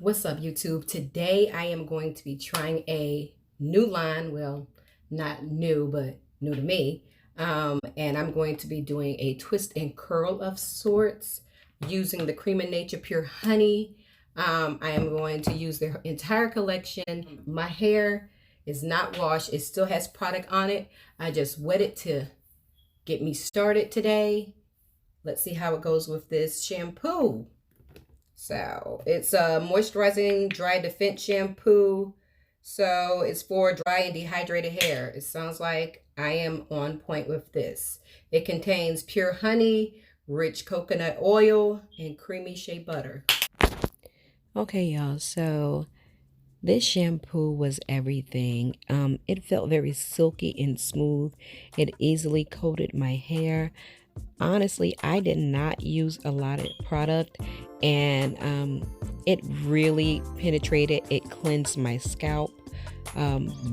What's up, YouTube? Today I am going to be trying a new line. Well, not new, but new to me. And I'm going to be doing a twist and curl of sorts using the Cream of Nature Pure Honey. I am going to use their entire collection. My hair is not washed. It still has product on it. I just wet it to get me started today. Let's see how it goes with this shampoo. So it's a moisturizing dry defense shampoo. So it's for dry and dehydrated hair. It sounds like I am on point with this. It contains pure honey, rich coconut oil, and creamy shea butter. Okay, y'all, so this shampoo was everything. It felt very silky and smooth. It easily coated my hair. Honestly, I did not use a lot of product, and it really penetrated. It cleansed my scalp.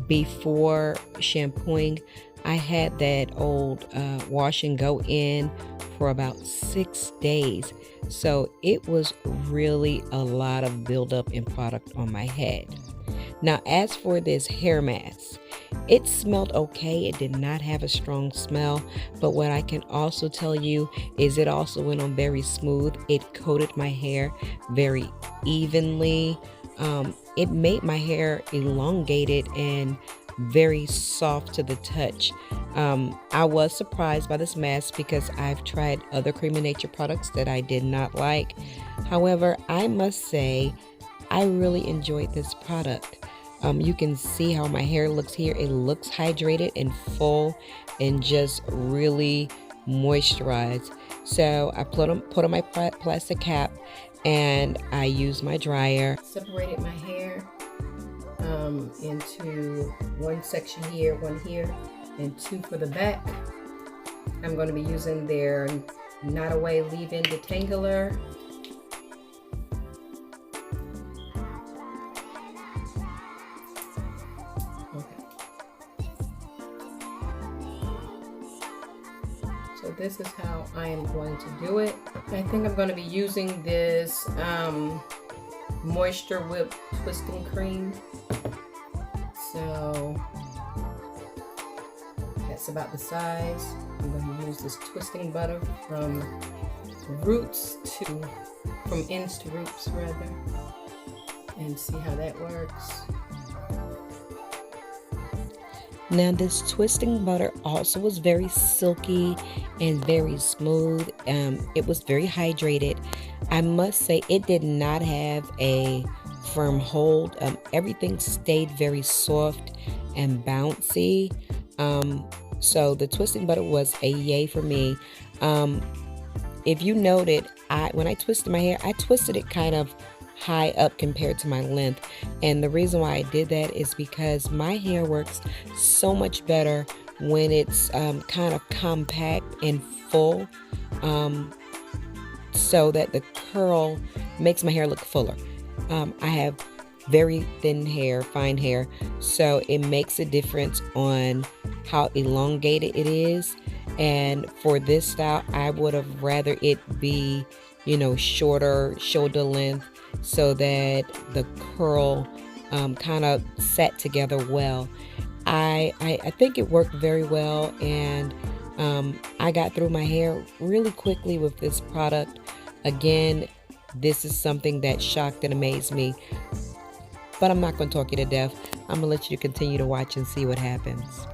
Before shampooing, I had that old wash and go in for about 6 days. So it was really a lot of buildup in product on my head. Now, as for this hair mask, it smelled okay. It did not have a strong smell, but what I can also tell you is it also went on very smooth. It coated my hair very evenly. It made my hair elongated and very soft to the touch. I was surprised by this mask because I've tried other Cream of Nature products that I did not like. However, I must say I really enjoyed this product. You can see how my hair looks here. It looks hydrated and full and just really moisturized. So I put on my plastic cap and I used my dryer. Separated my hair into one section here, one here, and two for the back. I'm going to be using their Not Away Leave-In Detangler. So this is how I am going to do it. I think I'm going to be using this Moisture Whip Twisting Cream. So that's about the size. I'm going to use this twisting butter from ends to roots rather, and see how that works. Now this twisting butter also was very silky and very smooth. It was very hydrated. I must say it did not have a firm hold. Everything stayed very soft and bouncy. So the twisting butter was a yay for me. If you noted, when I twisted my hair, I twisted it kind of high up compared to my length, and the reason why I did that is because my hair works so much better when it's kind of compact and full, so that the curl makes my hair look fuller. I have very thin hair, fine hair, so it makes a difference on how elongated it is. And for this style, I would have rather it be, shorter shoulder length, so that the curl kind of sat together well. I think it worked very well, and I got through my hair really quickly with this product. Again, this is something that shocked and amazed me, but I'm not going to talk you to death. I'm going to let you continue to watch and see what happens.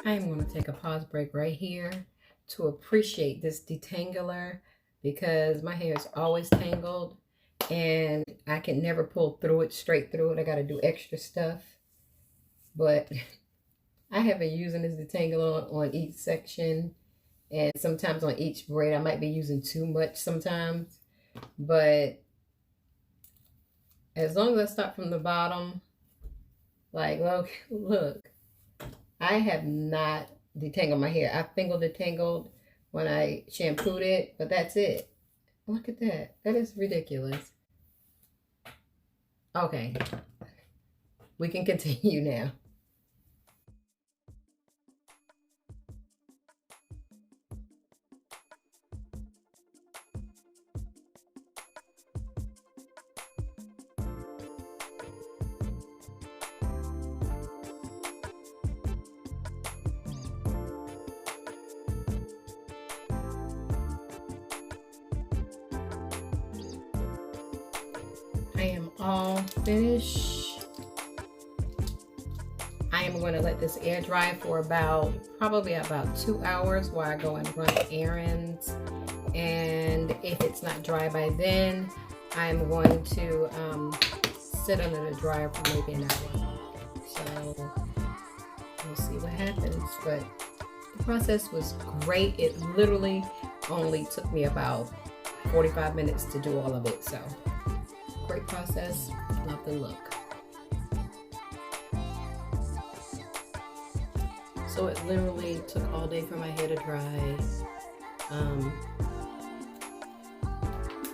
I am going to take a pause break right here to appreciate this detangler because my hair is always tangled and I can never pull through it, straight through it. I got to do extra stuff. But I have been using this detangler on each section and sometimes on each braid. I might be using too much sometimes. But as long as I start from the bottom, like, look, I have not detangled my hair. I finger detangled when I shampooed it, but that's it. Look at that. That is ridiculous. Okay, we can continue now. I am all finished. I am going to let this air dry for probably about 2 hours while I go and run errands. And if it's not dry by then, I'm going to sit under the dryer for maybe an hour. So we'll see what happens. But the process was great. It literally only took me about 45 minutes to do all of it. So great process. Love the look. So it literally took all day for my hair to dry.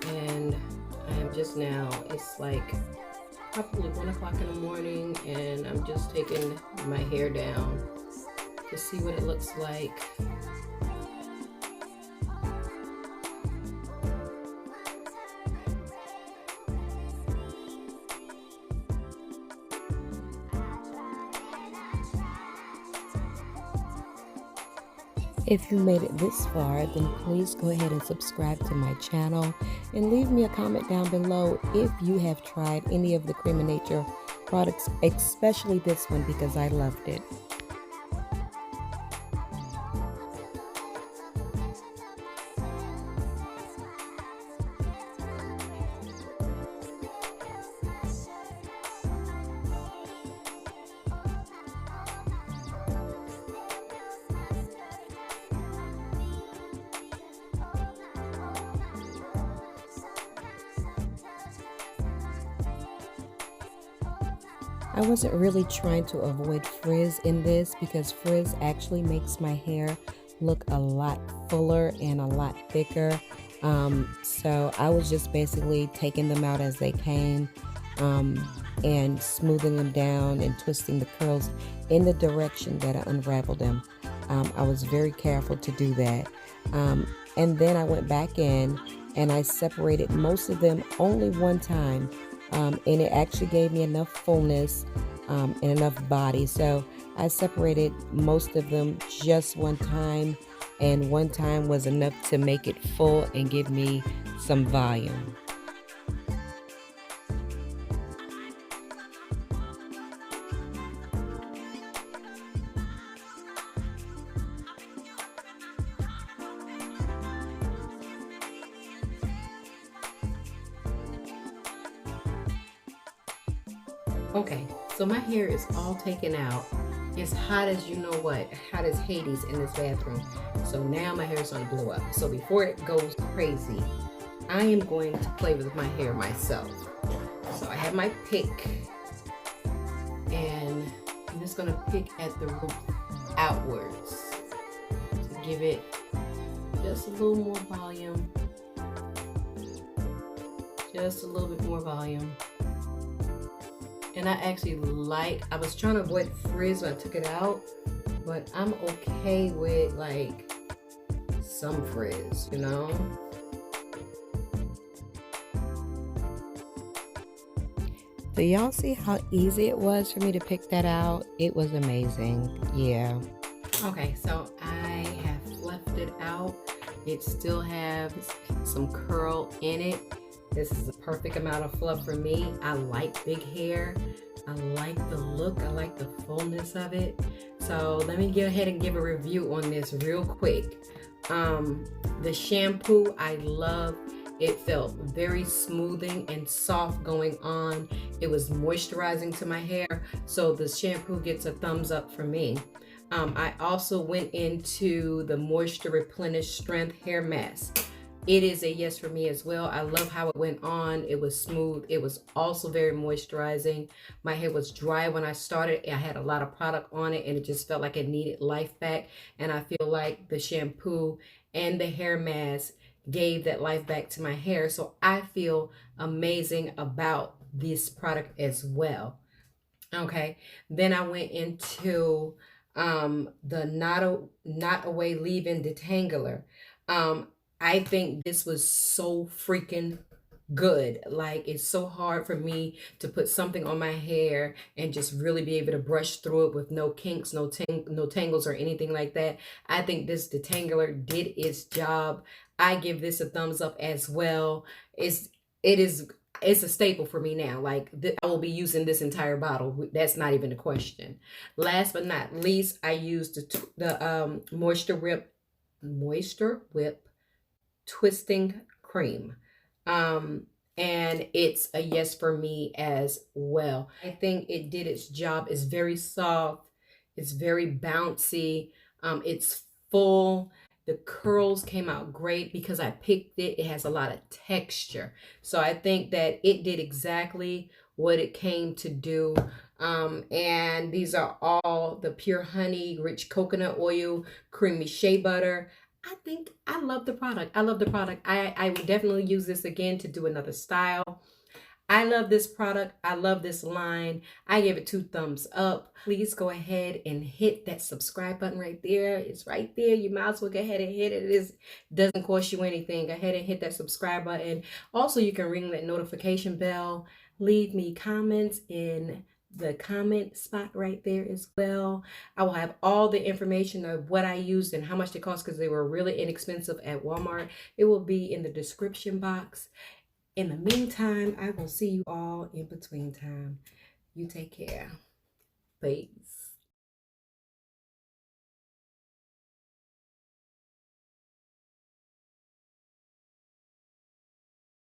And I am just now, it's like probably 1 o'clock in the morning, and I'm just taking my hair down to see what it looks like. If you made it this far, then please go ahead and subscribe to my channel and leave me a comment down below if you have tried any of the Creme of Nature products, especially this one because I loved it. I wasn't really trying to avoid frizz in this because frizz actually makes my hair look a lot fuller and a lot thicker. So I was just basically taking them out as they came and smoothing them down and twisting the curls in the direction that I unraveled them. I was very careful to do that. And then I went back in and I separated most of them only one time. And it actually gave me enough fullness and enough body. So I separated most of them just one time, and one time was enough to make it full and give me some volume. Okay, so my hair is all taken out. It's hot as you know what, hot as Hades in this bathroom. So now my hair is going to blow up. So before it goes crazy, I am going to play with my hair myself. So I have my pick, and I'm just going to pick at the root outwards to give it just a little more volume. Just a little bit more volume. And I actually I was trying to avoid frizz when I took it out, but I'm okay with like some frizz, you know? Do y'all see how easy it was for me to pick that out? It was amazing. Yeah. Okay, so I have fluffed it out. It still has some curl in it. This is the perfect amount of fluff for me. I like big hair. I like the look. I like the fullness of it. So let me go ahead and give a review on this real quick. The shampoo I love. It felt very smoothing and soft going on. It was moisturizing to my hair. So the shampoo gets a thumbs up for me. I also went into the Moisture Replenish Strength Hair Mask. It is a yes for me as well. I love how it went on. It was smooth. It was also very moisturizing. My hair was dry when I started. I had a lot of product on it and it just felt like it needed life back. And I feel like the shampoo and the hair mask gave that life back to my hair. So I feel amazing about this product as well. Okay, then I went into the Not Away Leave-In Detangler. Um, I think this was so freaking good. Like, it's so hard for me to put something on my hair and just really be able to brush through it with no kinks, no tangles or anything like that. I think this detangler did its job. I give this a thumbs up as well. It is it's a staple for me now. Like, I will be using this entire bottle. That's not even a question. Last but not least, I used the Moisture Whip Twisting Cream. Um, and it's a yes for me as well. I think it did its job. It's very soft. It's very bouncy. It's full. The curls came out great because I picked it. It has a lot of texture. So I think that it did exactly what it came to do. And these are all the pure honey, rich coconut oil, creamy shea butter. I think I love the product. I love the product. I would definitely use this again to do another style. I love this product. I love this line. I give it 2 thumbs up. Please go ahead and hit that subscribe button right there. It's right there. You might as well go ahead and hit it. It doesn't cost you anything. Go ahead and hit that subscribe button. Also, you can ring that notification bell. Leave me comments in the comment spot right there as well. I will have all the information of what I used and how much it cost because they were really inexpensive at Walmart. It will be in the description box. In the meantime, I will see you all in between time. You take care. Peace.